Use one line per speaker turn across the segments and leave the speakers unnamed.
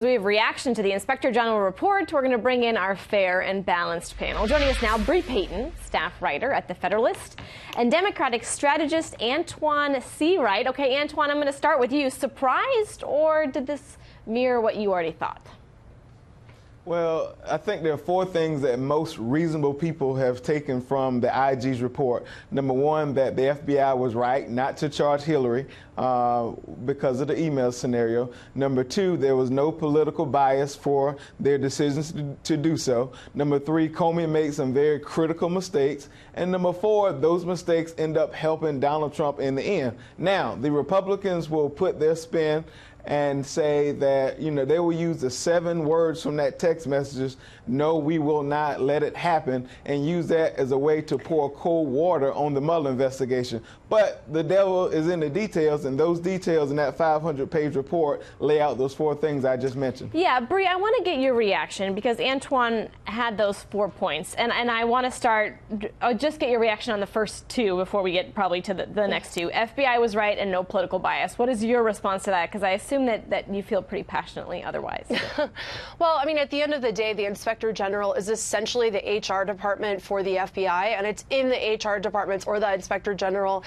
We have reaction to the Inspector General report. We're going to bring in our fair and balanced panel. Joining us now, Bree Payton, staff writer at The Federalist, and Democratic strategist Antoine Seawright. Okay, Antoine, I'm going to start with you. Surprised, or did this mirror what you already thought?
Well, I think there are four things that most reasonable people have taken from the IG's report. Number one, that the FBI was right not to charge Hillary because of the email scenario. Number two, there was no political bias for their decisions to do so. Number three, Comey made some very critical mistakes. And number four, those mistakes end up helping Donald Trump in the end. Now, the Republicans will put their spin and say that, they will use the 7 words from that text messages, no, we will not let it happen, and use that as a way to pour cold water on the Mueller investigation. But the devil is in the details, and those details in that 500-page report lay out those 4 things I just mentioned.
Yeah, Bree, I want to get your reaction because Antoine had those 4 points, and I want to just get your reaction on the first 2 before we get probably to the next 2. FBI was right and no political bias. What is your response to that? Because I assume that you feel pretty passionately otherwise.
Well, I mean, at the end of the day, the Inspector General is essentially the HR department for the FBI, and it's in the HR department's or the Inspector General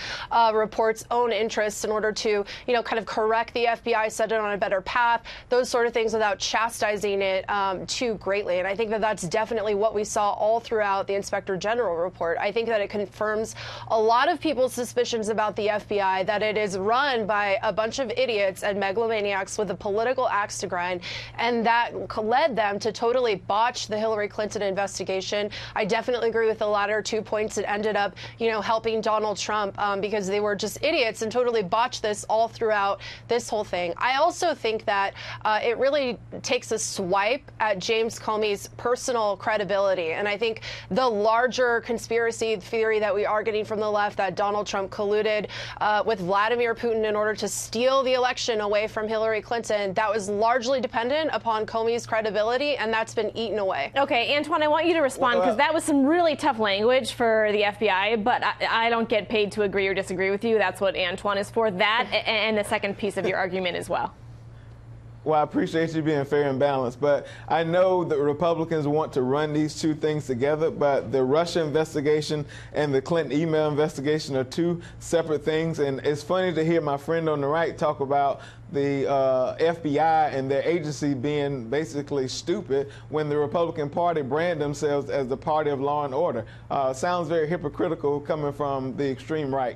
report's own interests in order to, kind of correct the FBI, set it on a better path, those sort of things without chastising it too greatly. And I think that that's definitely what we saw all throughout the Inspector General report. I think that it confirms a lot of people's suspicions about the FBI, that it is run by a bunch of idiots and megalomaniacs with a political axe to grind, and that led them to totally botch the Hillary Clinton investigation. I definitely agree with the latter 2 points that ended up, helping Donald Trump because they were just idiots and totally botched this all throughout this whole thing. I also think that it really takes a swipe at James Comey's personal credibility, and I think the larger conspiracy theory that we are getting from the left, that Donald Trump colluded with Vladimir Putin in order to steal the election away from Hillary Clinton, that was largely dependent upon Comey's credibility, and that's been eaten away.
Okay, Antoine, I want you to respond because that was some really tough language for the FBI, but I don't get paid to agree or disagree with you. That's what Antoine is for. That and the second piece of your argument as well.
Well, I appreciate you being fair and balanced, but I know that Republicans want to run these 2 things together, but the Russia investigation and the Clinton email investigation are 2 separate things, and it's funny to hear my friend on the right talk about the FBI and their agency being basically stupid when the Republican Party brand themselves as the party of law and order. Sounds very hypocritical coming from the extreme right.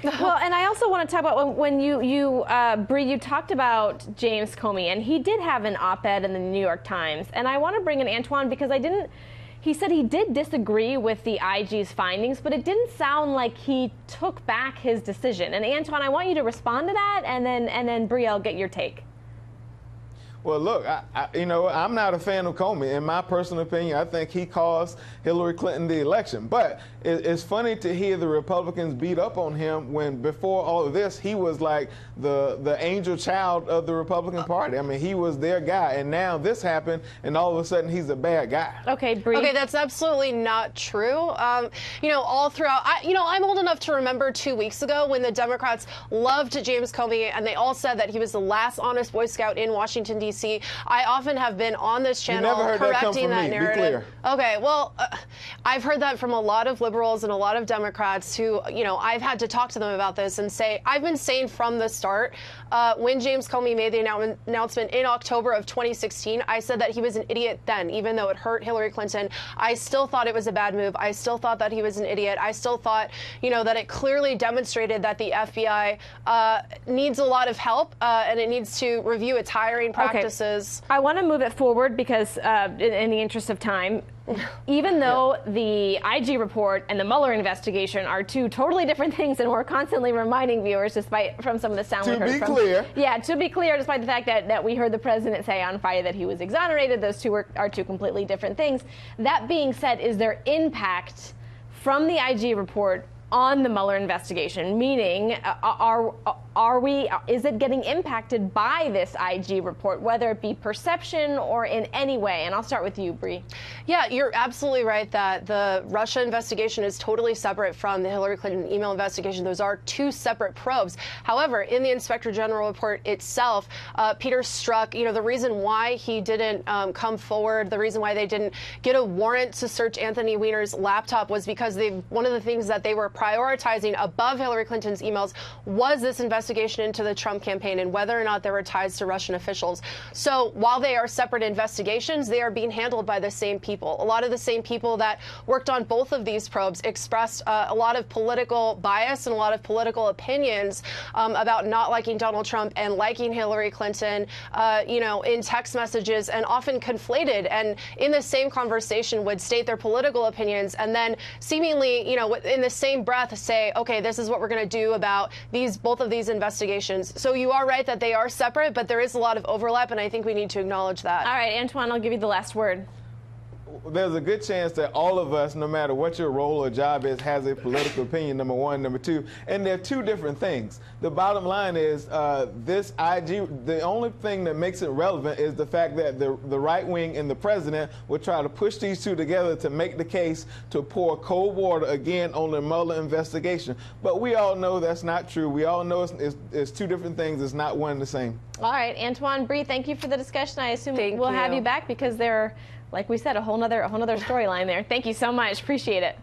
Well, and I also want to talk about when Bree, you talked about James Comey, and he did have an op-ed in the New York Times, and I want to bring in Antoine because he said he did disagree with the IG's findings, but it didn't sound like he took back his decision. And Antoine, I want you to respond to that, and then Bree, I'll get your take.
Well, look, I'm not a fan of Comey. In my personal opinion, I think he caused Hillary Clinton the election. But it's funny to hear the Republicans beat up on him when before all of this, he was like the angel child of the Republican Party. I mean, he was their guy. And now this happened, and all of a sudden he's a bad guy.
Okay, Bree.
Okay, that's absolutely not true. All throughout, I'm old enough to remember 2 weeks ago when the Democrats loved James Comey, and they all said that he was the last honest Boy Scout in Washington, D.C. I often have been on this channel correcting that narrative. Okay, well, I've heard that from a lot of liberals and a lot of Democrats who, I've had to talk to them about this and say, I've been saying from the start, when James Comey made the announcement in October of 2016, I said that he was an idiot then, even though it hurt Hillary Clinton. I still thought it was a bad move. I still thought that he was an idiot. I still thought, that it clearly demonstrated that the FBI needs a lot of help and it needs to review its hiring practices.
I want to move it forward because in the interest of time, even though the IG report and the Mueller investigation are 2 totally different things, and we're constantly reminding viewers, despite from some of the sound we heard from. To be clear, despite the fact that we heard the president say on Friday that he was exonerated, those 2 are 2 completely different things. That being said, is there impact from the IG report on the Mueller investigation? Meaning, is it getting impacted by this IG report, whether it be perception or in any way? And I'll start with you, Bree.
Yeah, you're absolutely right that the Russia investigation is totally separate from the Hillary Clinton email investigation. Those are two separate probes. However, in the Inspector General report itself, Peter Strzok, the reason why he didn't come forward, the reason why they didn't get a warrant to search Anthony Weiner's laptop was because one of the things that they were prioritizing above Hillary Clinton's emails was this investigation into the Trump campaign and whether or not there were ties to Russian officials. So while they are separate investigations, they are being handled by the same people. A lot of the same people that worked on both of these probes expressed a lot of political bias and a lot of political opinions about not liking Donald Trump and liking Hillary Clinton, in text messages, and often conflated and in the same conversation would state their political opinions and then seemingly, in the same breath say, okay, this is what we're going to do about both of these investigations. So you are right that they are separate, but there is a lot of overlap, and I think we need to acknowledge that.
All right, Antoine, I'll give you the last word.
There's a good chance that all of us, no matter what your role or job is, has a political opinion, number one. Number two, and they're two different things. The bottom line is this IG, the only thing that makes it relevant is the fact that the right wing and the president will try to push these two together to make the case to pour cold water again on the Mueller investigation. But we all know that's not true. We all know it's two different things. It's not one and the same.
All right, Antoine, Bree, thank you for the discussion. I assume we'll have you back because there, like we said, a whole nother storyline there. Thank you so much. Appreciate it.